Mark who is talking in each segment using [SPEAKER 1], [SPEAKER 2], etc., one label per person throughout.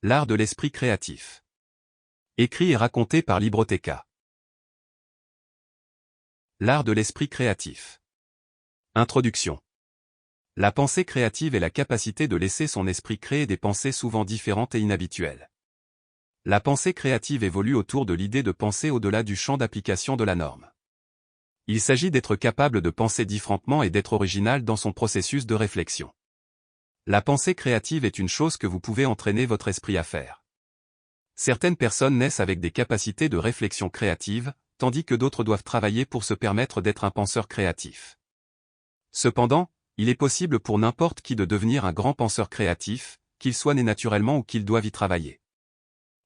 [SPEAKER 1] L'art de l'esprit créatif. Écrit et raconté par Libroteca. L'art de l'esprit créatif. Introduction. La pensée créative est la capacité de laisser son esprit créer des pensées souvent différentes et inhabituelles. La pensée créative évolue autour de l'idée de penser au-delà du champ d'application de la norme. Il s'agit d'être capable de penser différemment et d'être original dans son processus de réflexion. La pensée créative est une chose que vous pouvez entraîner votre esprit à faire. Certaines personnes naissent avec des capacités de réflexion créative, tandis que d'autres doivent travailler pour se permettre d'être un penseur créatif. Cependant, il est possible pour n'importe qui de devenir un grand penseur créatif, qu'il soit né naturellement ou qu'il doive y travailler.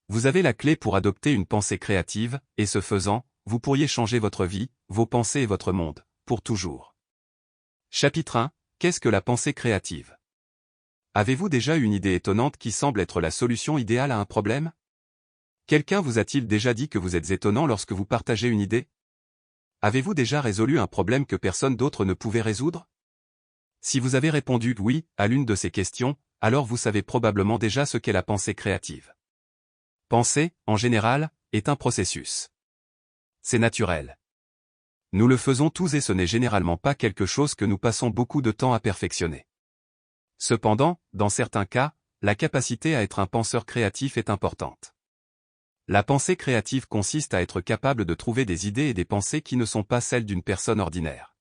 [SPEAKER 1] Vous avez la clé pour adopter une pensée créative, et ce faisant, vous pourriez changer votre vie, vos pensées et votre monde, pour toujours. Chapitre 1. Qu'est-ce que la pensée créative? Avez-vous déjà une idée étonnante qui semble être la solution idéale à un problème? Quelqu'un vous a-t-il déjà dit que vous êtes étonnant lorsque vous partagez une idée? Avez-vous déjà résolu un problème que personne d'autre ne pouvait résoudre? Si vous avez répondu oui à l'une de ces questions, alors vous savez probablement déjà ce qu'est la pensée créative. Penser, en général, est un processus. C'est naturel. Nous le faisons tous et ce n'est généralement pas quelque chose que nous passons beaucoup de temps à perfectionner. Cependant, dans certains cas, la capacité à être un penseur créatif est importante. La pensée créative consiste à être capable de trouver des idées et des pensées qui ne sont pas celles d'une personne ordinaire.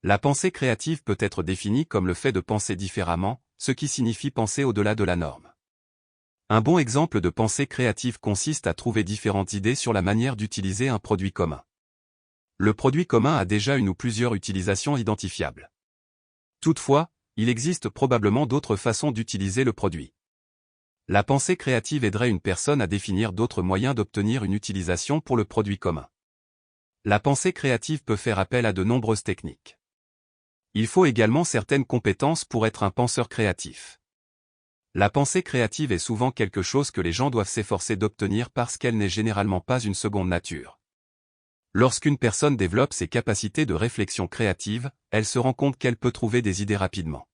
[SPEAKER 1] La pensée créative peut être définie comme le fait de penser différemment, ce qui signifie penser au-delà de la norme. Un bon exemple de pensée créative consiste à trouver différentes idées sur la manière d'utiliser un produit commun. Le produit commun a déjà une ou plusieurs utilisations identifiables. Toutefois, il existe probablement d'autres façons d'utiliser le produit. La pensée créative aiderait une personne à définir d'autres moyens d'obtenir une utilisation pour le produit commun. La pensée créative peut faire appel à de nombreuses techniques. Il faut également certaines compétences pour être un penseur créatif. La pensée créative est souvent quelque chose que les gens doivent s'efforcer d'obtenir parce qu'elle n'est généralement pas une seconde nature. Lorsqu'une personne développe ses capacités de réflexion créative, elle se rend compte qu'elle peut trouver des idées rapidement.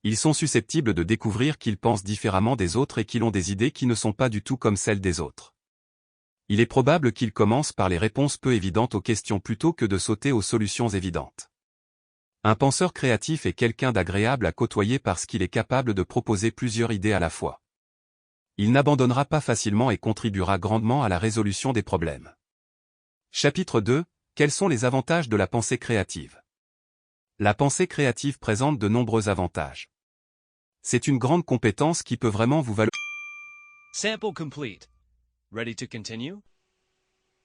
[SPEAKER 1] Ils sont susceptibles de découvrir qu'ils pensent différemment des autres et qu'ils ont des idées qui ne sont pas du tout comme celles des autres. Il est probable qu'ils commencent par les réponses peu évidentes aux questions plutôt que de sauter aux solutions évidentes. Un penseur créatif est quelqu'un d'agréable à côtoyer parce qu'il est capable de proposer plusieurs idées à la fois. Il n'abandonnera pas facilement et contribuera grandement à la résolution des problèmes. Chapitre 2. Quels sont les avantages de la pensée créative? La pensée créative présente de nombreux avantages. C'est une grande compétence qui peut vraiment vous valoriser.
[SPEAKER 2] Sample complete. Ready to continue?